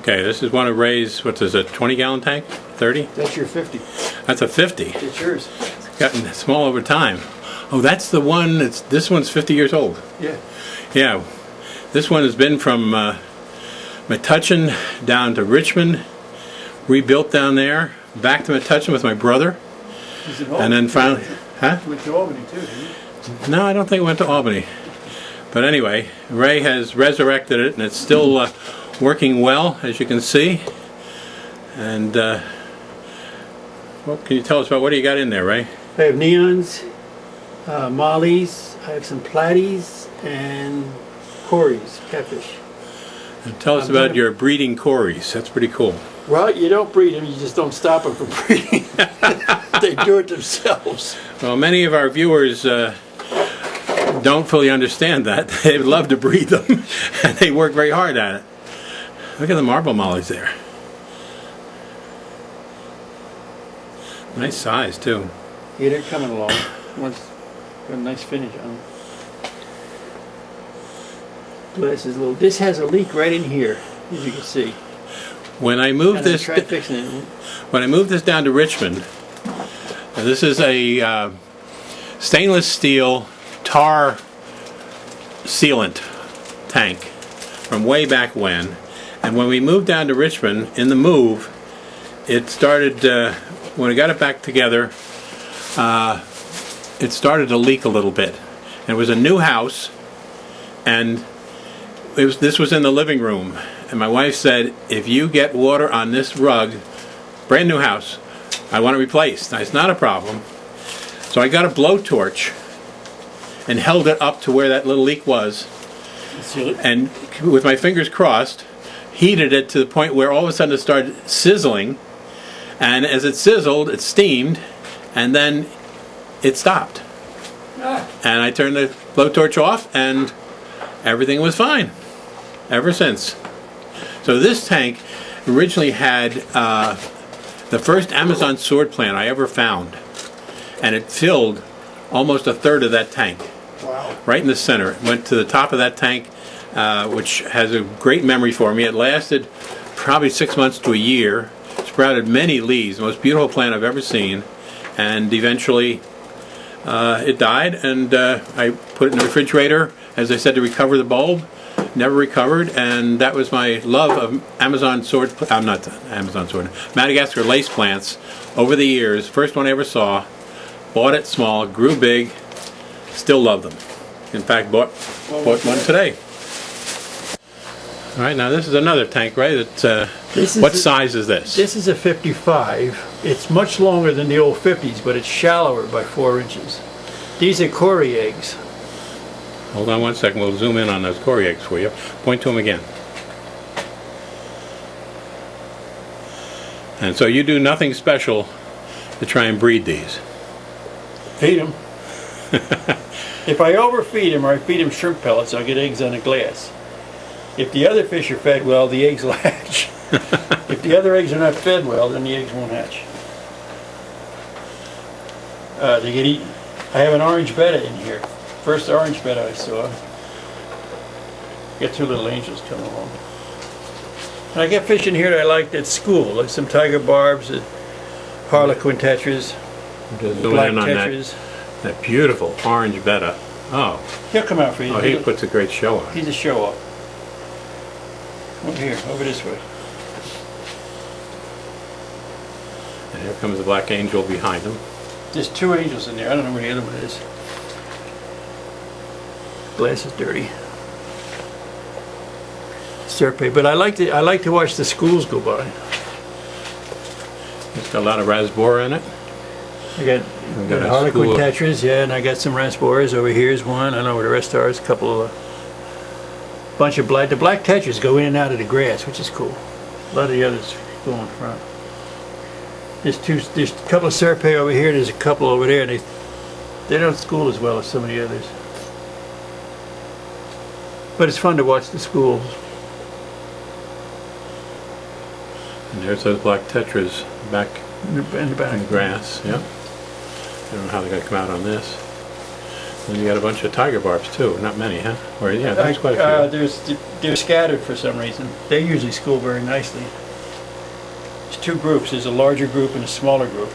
Okay, this is one of Ray's, what's this, a 20-gallon tank? 30? That's your 50. That's a 50. It's yours. It's gotten small over time. Oh, that's the one, this one's 50 years old. Yeah. Yeah, this one has been from Metuchen down to Richmond, rebuilt down there, back to Metuchen with my brother, and then finally, huh? You went to Albany too, didn't you? No, I don't think it went to Albany. But anyway, Ray has resurrected it, and it's still working well, as you can see. And what can you tell us about what do you got in there, Ray? I have neons, mollies, I have some platies, and cories, catfish. And tell us about your breeding cories. That's pretty cool. Well, you don't breed them, you just don't stop them from breeding. They do it themselves. Well, many of our viewers don't fully understand that. They would love to breed them, and they work very hard at it. Look at the marble mollies there. Nice size, too. Yeah, they're coming along. One's got a nice finish on them. Glass is a little. This has a leak right in here, as you can see. When I moved this, try fixing it. when I moved this down to Richmond, this is a stainless steel tar sealant tank from way back when. And when we moved down to Richmond, in the move, it started, when we got it back together, it started to leak a little bit. And it was a new house, and this was in the living room. And my wife said, if you get water on this rug, brand new house, I want it replaced. Now, it's not a problem. So I got a blowtorch and held it up to where that little leak was. And with my fingers crossed, heated it to the point where all of a sudden it started sizzling. And as it sizzled, it steamed, and then it stopped. And I turned the blowtorch off, and everything was fine ever since. So this tank originally had the first Amazon sword plant I ever found, and it filled almost a third of that tank. Wow. Right in the center. It went to the top of that tank, which has a great memory for me. It lasted probably 6 months to a year, sprouted many leaves, the most beautiful plant I've ever seen, and eventually it died, and I put it in the refrigerator, as I said, to recover the bulb. Never recovered, and that was my love of Amazon sword, not Amazon sword, Madagascar lace plants over the years. First one I ever saw, bought it small, grew big, still love them. In fact, bought one today. All right, now this is another tank, right? What size is this? This is a 55. It's much longer than the old 50s, but it's shallower by 4 inches. These are cory eggs. Hold on one second, we'll zoom in on those cory eggs for you. Point to them again. And so you do nothing special to try and breed these? Feed them. If I overfeed them or I feed them shrimp pellets, I'll get eggs on the glass. If the other fish are fed well, the eggs will hatch. If the other eggs are not fed well, then the eggs won't hatch. They get eaten. I have an orange betta in here. First orange betta I saw. Got 2 little angels coming along. And I get fish in here that I liked at school, like some tiger barbs, harlequin tetras, black tetras. That beautiful orange betta. Oh. He'll come out for you. Oh, he puts a great show on. He's a show off. Over here, over this way. And here comes the black angel behind him. There's 2 angels in there. I don't know where the other one is. Glass is dirty. Serpent, but I like to watch the schools go by. It's got a lot of rasbora in it. I got harlequin tetras, yeah, and I got some rasboras. Over here's one. I don't know where the rest are. It's a couple of bunch of black. The black tetras go in and out of the grass, which is cool. A lot of the others go in front. There's a couple of serpent over here. There's a couple over there. And they don't school as well as some of the others. But it's fun to watch the schools. And there's those black tetras back in the back. in the grass. Yeah. I don't know how they're going to come out on this. And you got a bunch of tiger barbs too. Not many, huh? Or yeah, there's quite a few. They're scattered for some reason. They usually school very nicely. There's two groups. There's a larger group and a smaller group.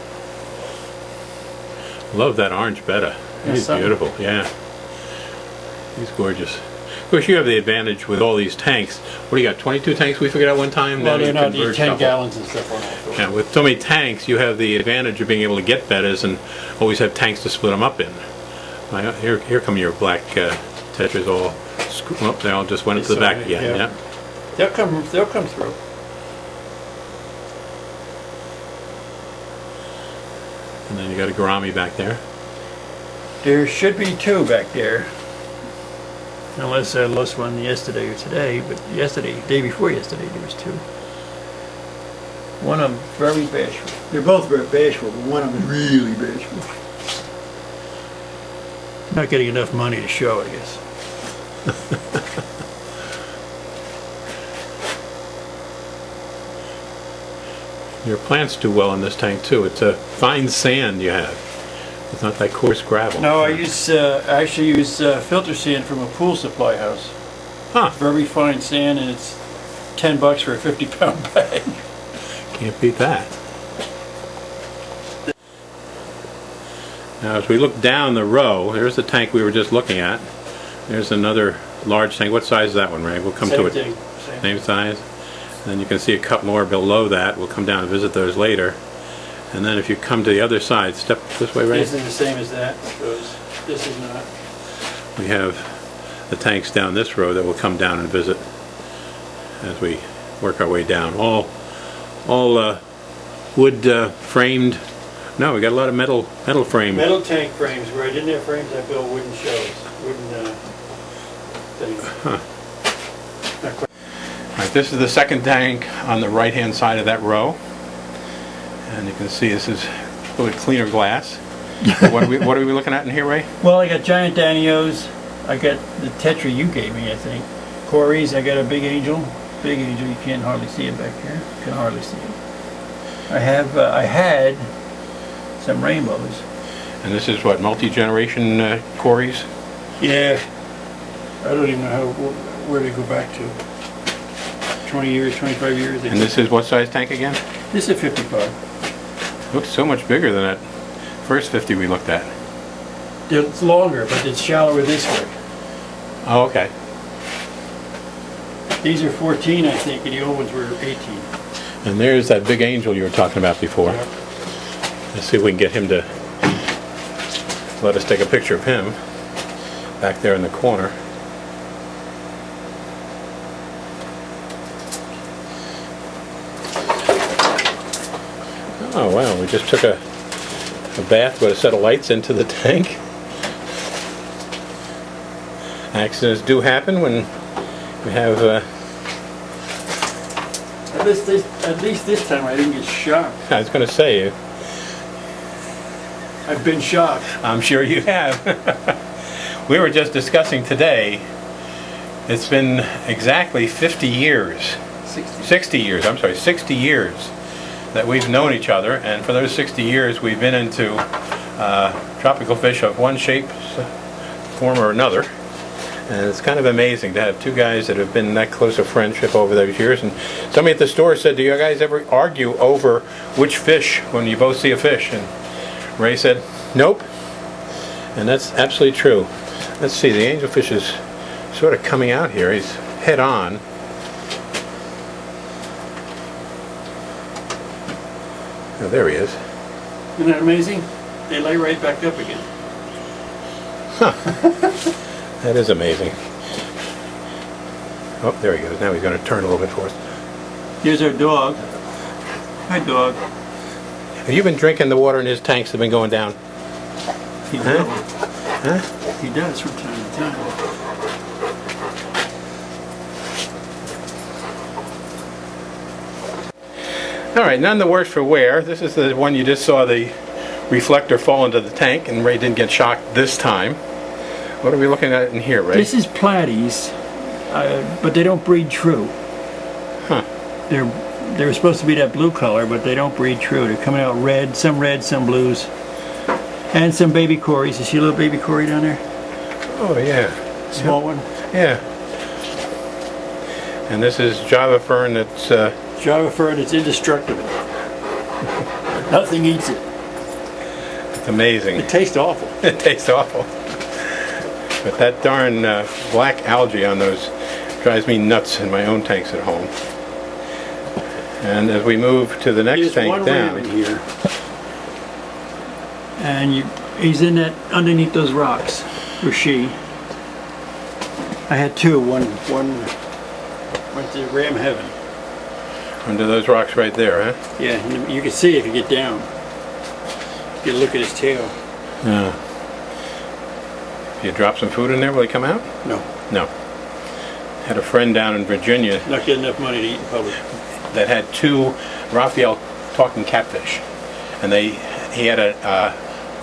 Love that orange betta. He's beautiful. Yeah, he's gorgeous. Of course, you have the advantage with all these tanks. What do you got? 22 tanks we figured out one time. Well, now they're you not converge 10 couple. gallons and stuff on that. Yeah, with so many tanks, you have the advantage of being able to get bettas and always have tanks to split them up in. Here come your black Tetras all. Oh, they all just went into the back again. Yeah. They'll come through. And then you got a Gourami back there. There should be two back there. Unless I lost one yesterday or today, but day before yesterday, there was two. One of them very bashful. They're both very bashful, but one of them is really bashful. Not getting enough money to show, I guess. Your plants do well in this tank too. It's a fine sand you have. It's not that coarse gravel. No, I actually use filter sand from a pool supply house. Huh. Very fine sand, and it's $10 for a 50-pound bag. Can't beat that. Now, as we look down the row, here's the tank we were just looking at. There's another large tank. What size is that one, Ray? We'll come to it. Same size. And then you can see a couple more below that. We'll come down and visit those later. And then if you come to the other side, step this way, Ray. This is the same as that. This is not. We have the tanks down this row that we'll come down and visit as we work our way down. All wood framed. No, we got a lot of metal frame. Metal tank frames. Where I didn't have frames, I built wooden shells, wooden things. Huh. All right, this is the second tank on the right-hand side of that row. And you can see this is a little bit cleaner glass. What are we looking at in here, Ray? Well, I got giant Danios. I got the Tetra you gave me, I think. Corys. I got a big angel. Big angel. You can't hardly see it back here. You can hardly see it. I had some rainbows. And this is what, multi-generation Corys? Yeah. I don't even know where to go back to. 20 years, 25 years. And this is what size tank again? This is a 55. Looks so much bigger than that first 50 we looked at. It's longer, but it's shallower this way. Oh, okay. These are 14, I think, and the old ones were 18. And there's that big angel you were talking about before. Yeah. Let's see if we can get him to let us take a picture of him back there in the corner. Oh wow, we just took a bath with a set of lights into the tank. Accidents do happen when we have At least this time I didn't get shocked. I was going to say, I've been shocked. I'm sure you have. We were just discussing today, it's been exactly 50 years. 60 years, I'm sorry, 60 years that we've known each other, and for those 60 years we've been into tropical fish of one shape, form or another. And it's kind of amazing to have two guys that have been that close a friendship over those years. And somebody at the store said, do you guys ever argue over which fish when you both see a fish? And Ray said, nope. And that's absolutely true. Let's see, the angelfish is sort of coming out here. He's head on. Oh, there he is. Isn't that amazing? They lay right back up again. Huh. That is amazing. Oh, there he goes. Now he's going to turn a little bit for us. Here's our dog. Hi, dog. Have you been drinking the water in his tanks that have been going down? He Huh? does. Huh? He does from time to time. All right, none the worse for wear. This is the one you just saw the reflector fall into the tank, and Ray didn't get shocked this time. What are we looking at in here, Ray? This is Platy's, but they don't breed true. Huh. They're supposed to be that blue color, but they don't breed true. They're coming out red, some blues, and some baby Corys. You see a little baby Cory down there? Oh, yeah. Small one. Yeah. And this is Java fern that's... Java fern, it's indestructible. Nothing eats it. It's amazing. It tastes awful. It tastes awful. But that darn black algae on those drives me nuts in my own tanks at home. And as we move to the next tank one down... ram in here. And he's in that, underneath those rocks, or she. I had two. One went to ram heaven. Under those rocks right there, huh? Yeah, you can see if you get down. You look at his tail. Yeah. You drop some food in there, will he come out? No. No. Had a friend down in Virginia Not getting enough money to eat in public. that had two Raphael talking catfish. And he had a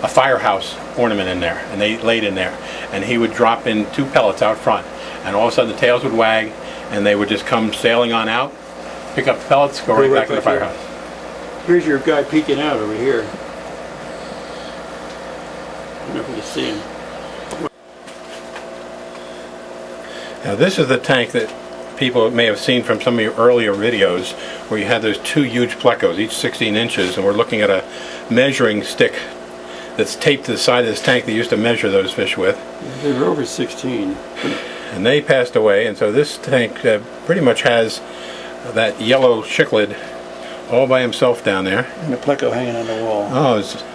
firehouse ornament in there, and they laid in there. And he would drop in 2 pellets out front, and all of a sudden the tails would wag, and they would just come sailing on out, pick up the pellets, go right back to the firehouse. Here's your guy peeking out over here. I don't know if you can see him. Now this is the tank that people may have seen from some of your earlier videos where you had those 2 huge plecos, each 16 inches, and we're looking at a measuring stick that's taped to the side of this tank they used to measure those fish with. They were over 16. And they passed away, and so this tank pretty much has that yellow cichlid all by himself down there. And the pleco hanging on the wall.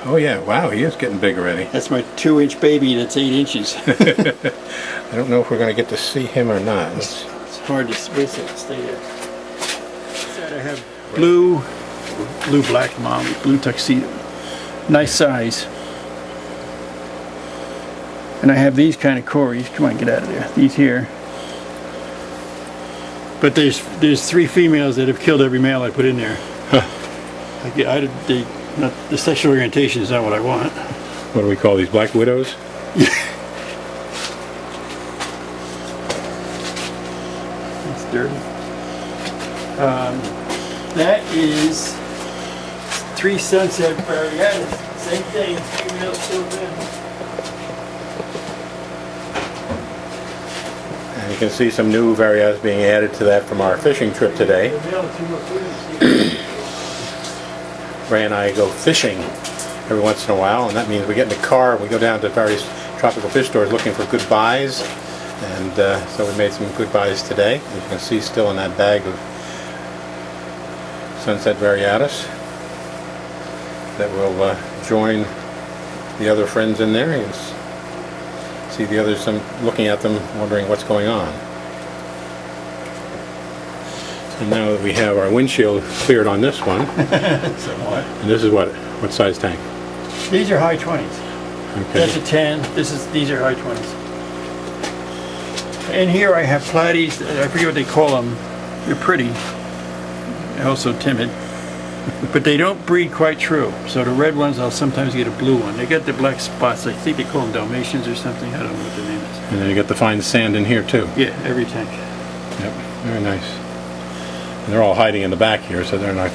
Oh yeah, wow, he is getting big already. That's my 2-inch baby that's 8 inches. I don't know if we're going to get to see him or not. It's hard to stay there. I have blue black mom, blue tuxedo. Nice size. And I have these kind of cories. Come on, get out of there. These here. But there's 3 females that have killed every male I put in there. Huh. The sexual orientation is not what I want. What do we call these, black widows? It's dirty. That is 3 sunset varieties. Same thing, females killed them. And you can see some new varietals being added to that from our fishing trip today. Ray and I go fishing every once in a while, and that means we get in the car and we go down to various tropical fish stores looking for good buys. And so we made some good buys today. As you can see, still in that bag of Sunset Variatus that will join the other friends in there. You can see the others, looking at them, wondering what's going on. And now that we have our windshield cleared on this one, Somewhat. and this is what size tank? These are high 20s. Okay. That's a 10. These are high 20s. In here I have platies. I forget what they call them. They're pretty. Also timid. But they don't breed quite true. So the red ones, I'll sometimes get a blue one. They got the black spots. I think they call them Dalmatians or something. I don't know what the name is. And then you get the fine sand in here too. Yeah, every tank. Yep, very nice. And they're all hiding in the back here, so they're not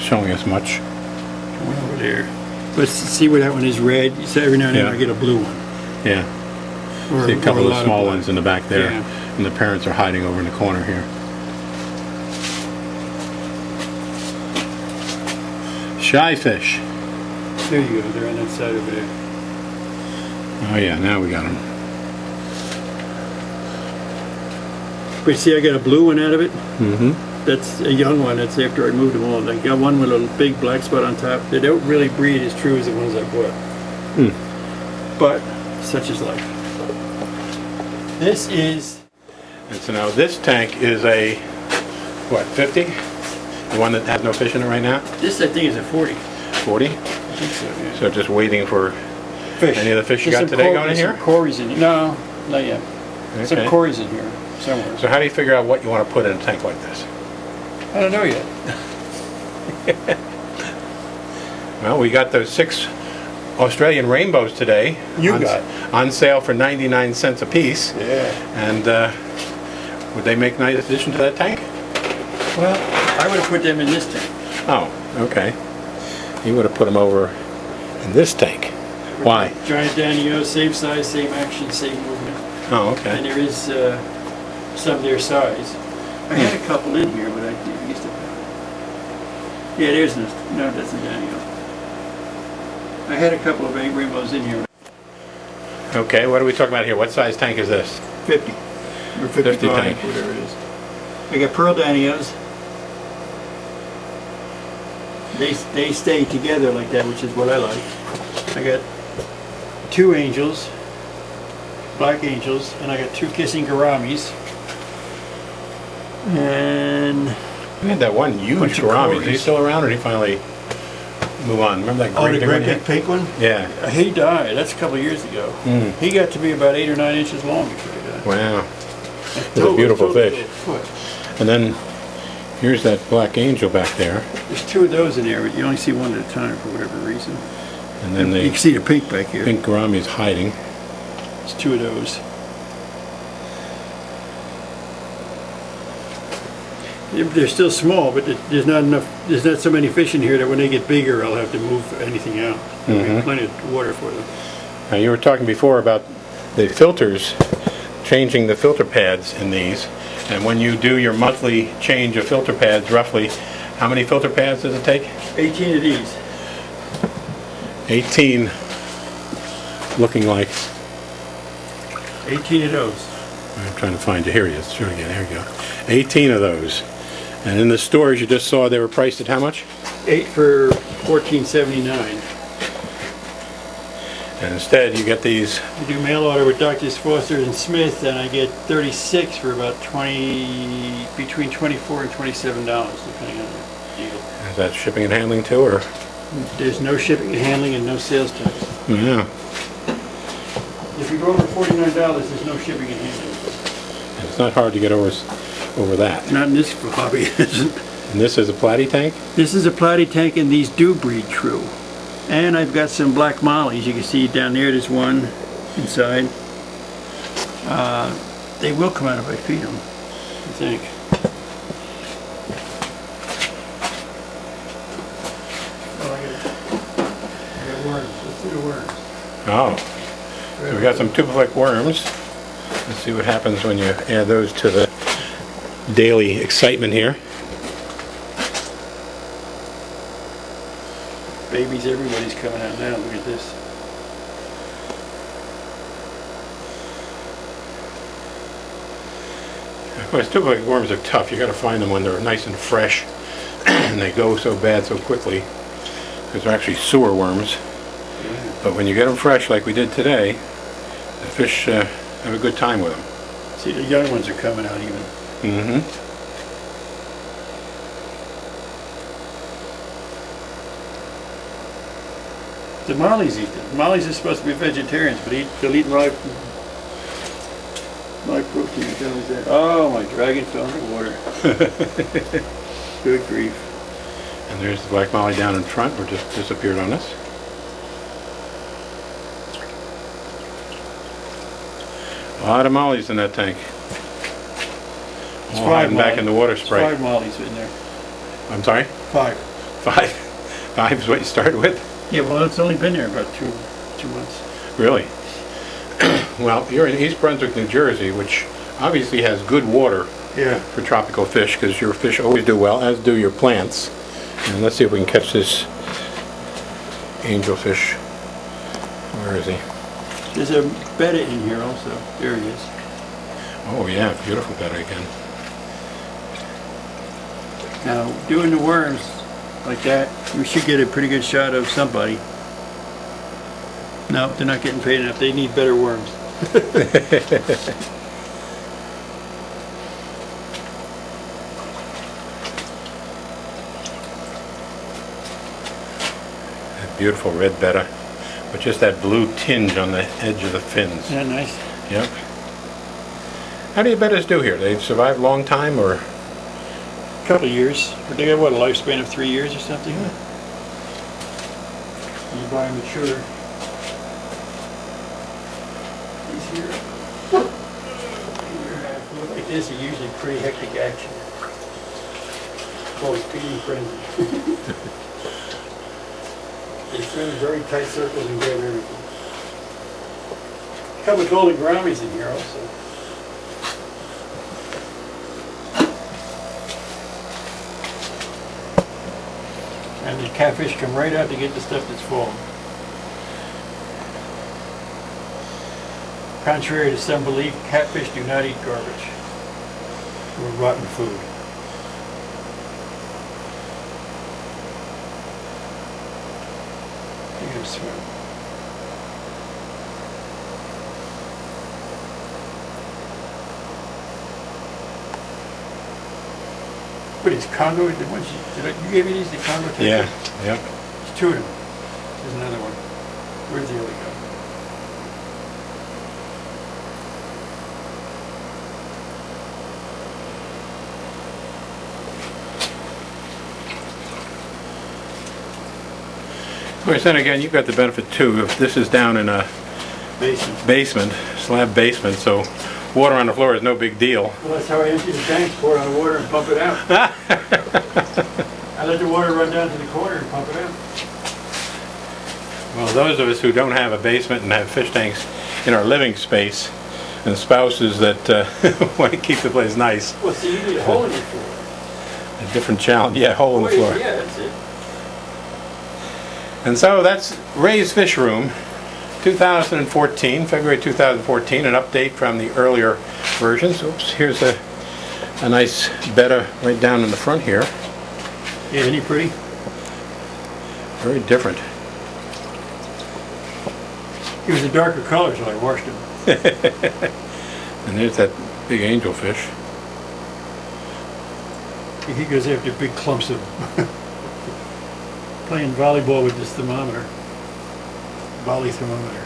showing us much. One over there. But see where that one is red? So every now and then I get a blue one. Yeah. Or, See a couple of small black ones in the back there. Yeah. And the parents are hiding over in the corner here. Shy fish. There you go. They're on that side over there. Oh yeah, now we got them. But see, I got a blue one out of it. Mm-hmm. That's a young one. That's after I moved them all. I got one with a big black spot on top. They don't really breed as true as the ones I bought. Mm. But such is life. This is... And so now this tank is a, what, 50? The one that has no fish in it right now? This, I think, is a 40. 40? I think so, yeah. So just waiting for Fish. any of the fish you got today going in here? Some cories in here. No, not yet. Okay. Some cories in here somewhere. So how do you figure out what you want to put in a tank like this? I don't know yet. Well, we got those 6 Australian rainbows today. On sale for 99 cents a piece. Yeah. And would they make a nice addition to that tank? Well, I would have put them in this tank. Oh, okay. You would have put them over in this tank. Why? Giant Danio, same size, same action, same movement. Oh, And okay. there is some their size. I had a couple in here, but I used to. Yeah, there's no, that's a Danio. I had a couple of rainbows in here. Okay, what are we talking about here? What size tank is this? 50 or 50 55, tank. whatever it is. I got pearl Danios. They stay together like that, which is what I like. I got 2 angels, black angels, and I got 2 kissing Gouramis. And We had that one huge Bunch of Gourami. Is he quarters. still around, or did he finally move on? Remember that oh, great the big great one? big pink one? Yeah. He died. That's a couple of years ago. Mm. He got to be about 8 or 9 inches long before he died. Wow. It's a beautiful fish. Foot. And then here's that black angel back there. There's 2 of those in there, but you only see one at a time for whatever reason. And then You the can see the pink back here. pink Gourami is hiding. There's 2 of those. They're still small, but there's not enough. There's not so many fish in here that when they get bigger, I'll have to move anything out. There'll be plenty of water for them. Now you were talking before about the filters, changing the filter pads in these. And when you do your monthly change of filter pads, roughly, how many filter pads does it take? 18 of these. 18 looking like. 18 of those. I'm trying to find you. Here he is. Show it again. There you go. 18 of those. And in the stores you just saw they were priced at how much? 8 for $14.79. And instead you get these. I do mail order with Drs. Foster and Smith, and I get 36 for about between $24 and $27, depending on the deal. Is that shipping and handling too, or? There's no shipping and handling and no sales tax. Yeah. If you go over $49, there's no shipping and handling. It's not hard to get over that. Not in this hobby, it isn't. And this is a Platy tank? This is a Platy tank, and these do breed true. And I've got some black mollies. You can see down there, there's one inside. They will come out if I feed them, I think. Oh, I got worms. Let's do the worms. Oh. So we got some tubiflex worms. Let's see what happens when you add those to the daily excitement here. Babies, everybody's coming out now. Look at this. Of course, tubiflex worms are tough. You got to find them when they're nice and fresh, and they go so bad so quickly because they're actually sewer worms. But when you get them fresh, like we did today, the fish have a good time with them. See, the young ones are coming out even. Mm-hmm. The mollies eat them. Mollies are supposed to be vegetarians, but they'll eat live protein. What the hell is that? Oh, my dragon fell in the water. Good grief. And there's the black molly down in front, or just disappeared on us. A lot of mollies in that tank. All hiding back in the water spray. 5 mollies in there. I'm sorry? 5. 5? 5 is what you started with? Yeah, well, it's only been there about two months. Really? Well, you're in East Brunswick, New Jersey, which obviously has good water Yeah. for tropical fish, because your fish always do well, as do your plants. And let's see if we can catch this angelfish. Where is he? There's a betta in here also. There he is. Oh yeah, beautiful betta again. Now, doing the worms like that, we should get a pretty good shot of somebody. No, they're not getting paid enough. They need better worms. That beautiful red betta, with just that blue tinge on the edge of the fins. Isn't that nice? Yep. How do your bettas do here? They survive a long time, or? A couple of years. But they got, what, a lifespan of 3 years or something? You buy them mature. These here. Like this are usually pretty hectic action. Always feeding frenzy. They swim in very tight circles and grab everything. couple of golden gouramis in here also. And the catfish come right out to get the stuff that's fallen. Contrary to some belief, catfish do not eat garbage or rotten food. You're gonna swim. What is Congo? The ones you gave me these, the Congo Tetras? Yeah, yep. There's two of them. There's another one. Where's the other guy? Of course, then again, you've got the benefit too. If this is down in a basement, slab basement, so water on the floor is no big deal. Well, that's how I empty the tanks, pour it on the water and pump it out. I let the water run down to the corner and pump it out. Well, those of us who don't have a basement and have fish tanks in our living space, and spouses that want to keep the place nice. Well, see, you need a hole in your floor. A different challenge. Yeah, hole in the floor. Yeah, that's it. And so that's Ray's Fish Room, 2014, February 2014, an update from the earlier versions. Oops, here's a nice betta right down in the front here. Yeah, isn't he pretty? Very different. He was a darker color, so I washed him. And there's that big angelfish. He goes after big clumps of playing volleyball with this thermometer. Volley thermometer.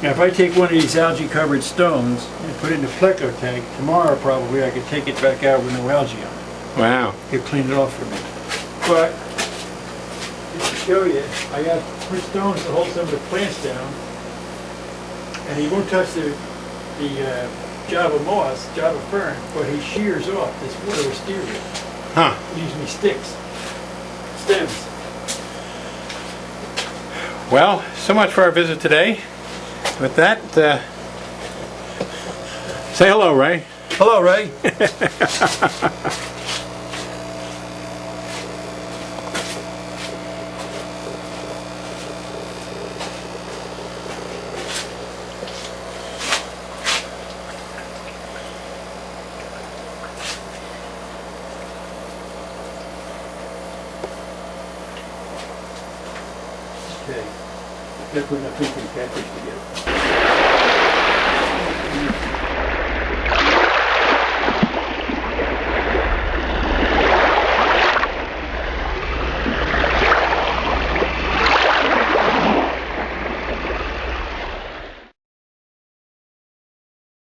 Now if I take one of these algae covered stones and put it in the pleco tank, tomorrow probably I could take it back out with no algae on it. Wow. He'll clean it off for me. But, just to show you, I got three stones to hold some of the plants down. And he won't touch the Java moss, Java fern, but he shears off this wood wisteria. Huh. Leaves me sticks, stems. Well, so much for our visit today. With that, say hello, Ray. Hello, Ray. Okay. Gotta put enough food for the catfish together.